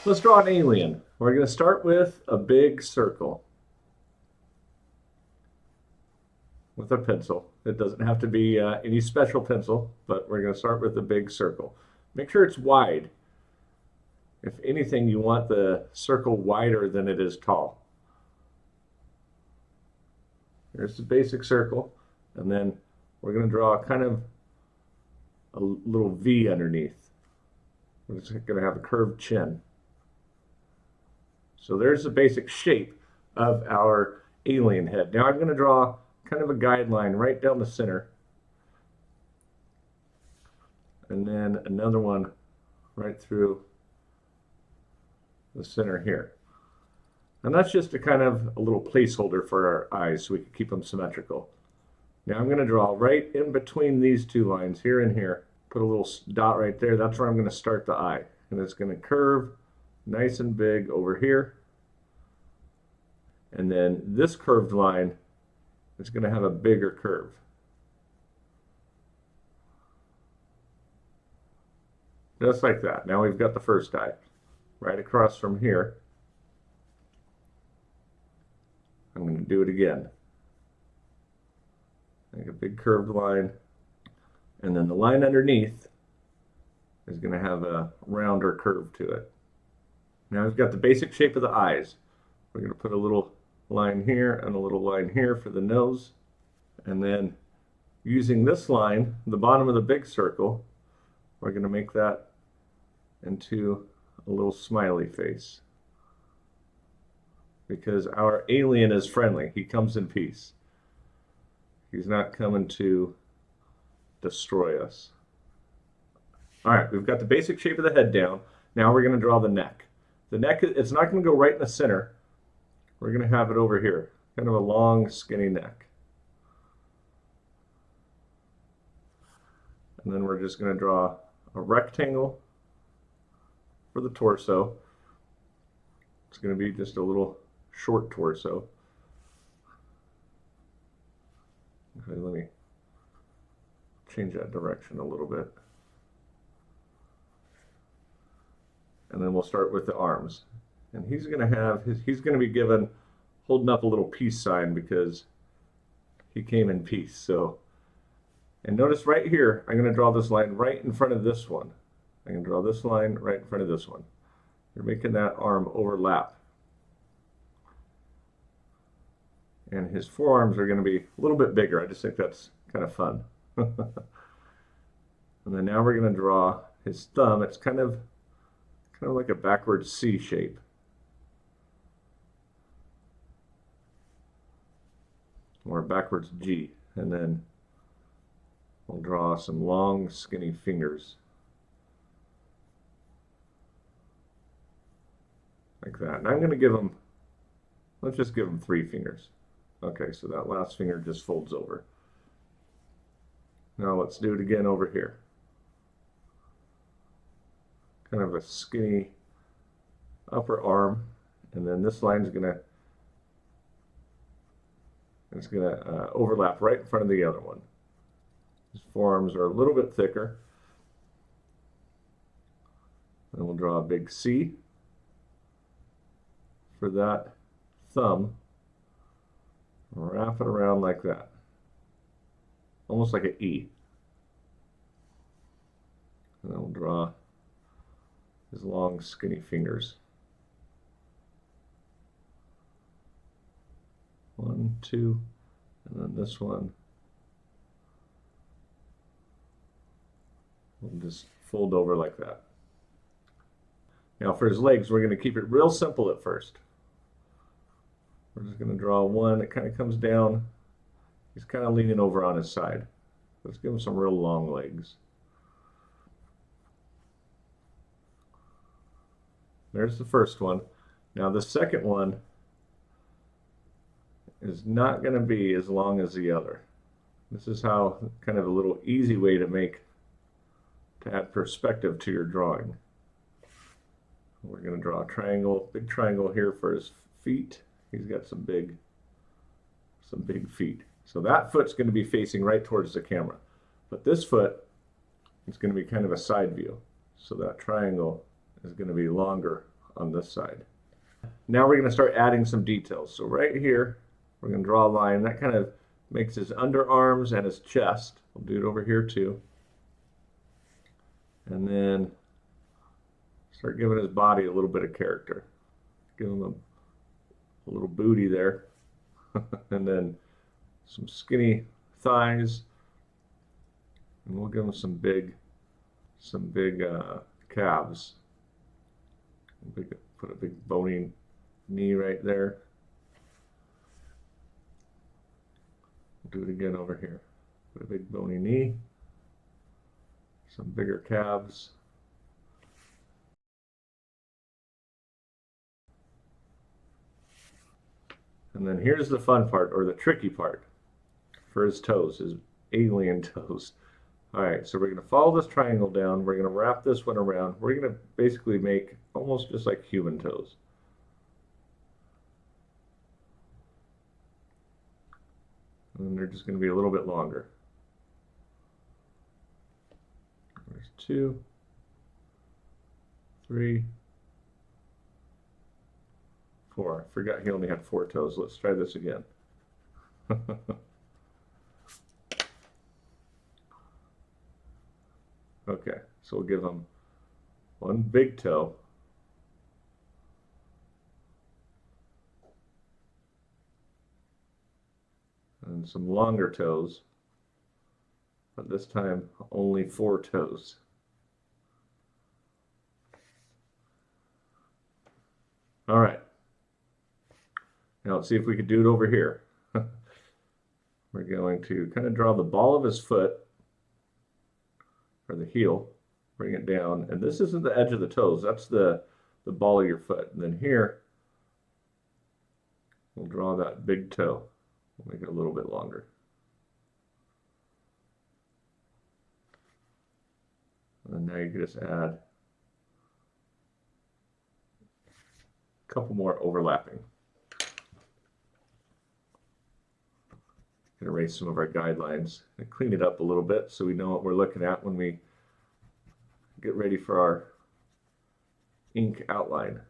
Let's draw an alien. We're going to start with a big circle with a pencil. It doesn't have to be any special pencil, but we're going to start with a big circle. Make sure it's wide. If anything, you want the circle wider than it is tall. There's the basic circle, and then we're going to draw kind of a little V underneath. We're just going to have a curved chin. So there's the basic shape of our alien head. Now I'm going to draw kind of a guideline right down the center, and then another one right through the center here. And that's just a kind of a little placeholder for our eyes so we can keep them symmetrical. Now I'm going to draw right in between these two lines, here and here. Put a little dot right there. That's where I'm going to start the eye. And it's going to curve nice and big over here. And then this curved line is going to have a bigger curve. Just like that. Now we've got the first eye. Right across from here. I'm going to do it again. Make a big curved line, and then the line underneath is going to have a rounder curve to it. Now we've got the basic shape of the eyes. We're going to put a little line here and a little line here for the nose, and then using this line, the bottom of the big circle, we're going to make that into a little smiley face. Because our alien is friendly. He comes in peace. He's not coming to destroy us. All right, we've got the basic shape of the head down. Now we're going to draw the neck. The neck, it's not going to go right in the center. We're going to have it over here. Kind of a long, skinny neck. And then we're just going to draw a rectangle for the torso. It's going to be just a little short torso. Okay, let me change that direction a little bit. And then we'll start with the arms. And he's going to have he's going to be given holding up a little peace sign because he came in peace. So, and notice right here, I'm going to draw this line right in front of this one. I'm going to draw this line right in front of this one. You're making that arm overlap. And his forearms are going to be a little bit bigger. I just think that's kind of fun. And then now we're going to draw his thumb. It's kind of like a backwards C shape. Or a backwards G. And then we'll draw some long, skinny fingers. Like that. And I'm going to give him, let's just give him 3 fingers. Okay, so that last finger just folds over. Now let's do it again over here. Kind of a skinny upper arm, and then this line's gonna overlap right in front of the other one. His forearms are a little bit thicker. And we'll draw a big C for that thumb. Wrap it around like that. Almost like an E. And then we'll draw his long, skinny fingers. 1, 2, and then this one. We'll just fold over like that. Now for his legs, we're going to keep it real simple at first. We're just going to draw one. It kind of comes down. He's kind of leaning over on his side. Let's give him some real long legs. There's the first one. Now the second one is not going to be as long as the other. This is how kind of a little easy way to add perspective to your drawing. We're going to draw a triangle, big triangle here for his feet. He's got some big feet. So that foot's going to be facing right towards the camera. But this foot is going to be kind of a side view. So that triangle is going to be longer on this side. Now we're going to start adding some details. So right here, we're going to draw a line. That kind of makes his underarms and his chest. We'll do it over here too. And then start giving his body a little bit of character. Give him a little booty there. And then some skinny thighs. And we'll give him some big calves. Put a big bony knee right there. Do it again over here. Put a big bony knee. Some bigger calves. And then here's the fun part, or the tricky part, for his toes, his alien toes. All right, so we're going to follow this triangle down. We're going to wrap this one around. We're going to basically make almost just like human toes. And they're just going to be a little bit longer. There's 2, 3, 4. I forgot he only had 4 toes. Let's try this again. Okay, so we'll give him one big toe. And some longer toes. But this time only 4 toes. All right. Now let's see if we could do it over here. We're going to kind of draw the ball of his foot, or the heel, bring it down. And this isn't the edge of the toes, that's the ball of your foot. And then here, we'll draw that big toe. We'll make it a little bit longer. And now you can just add a couple more overlapping. Erase some of our guidelines and clean it up a little bit so we know what we're looking at when we get ready for our ink outline.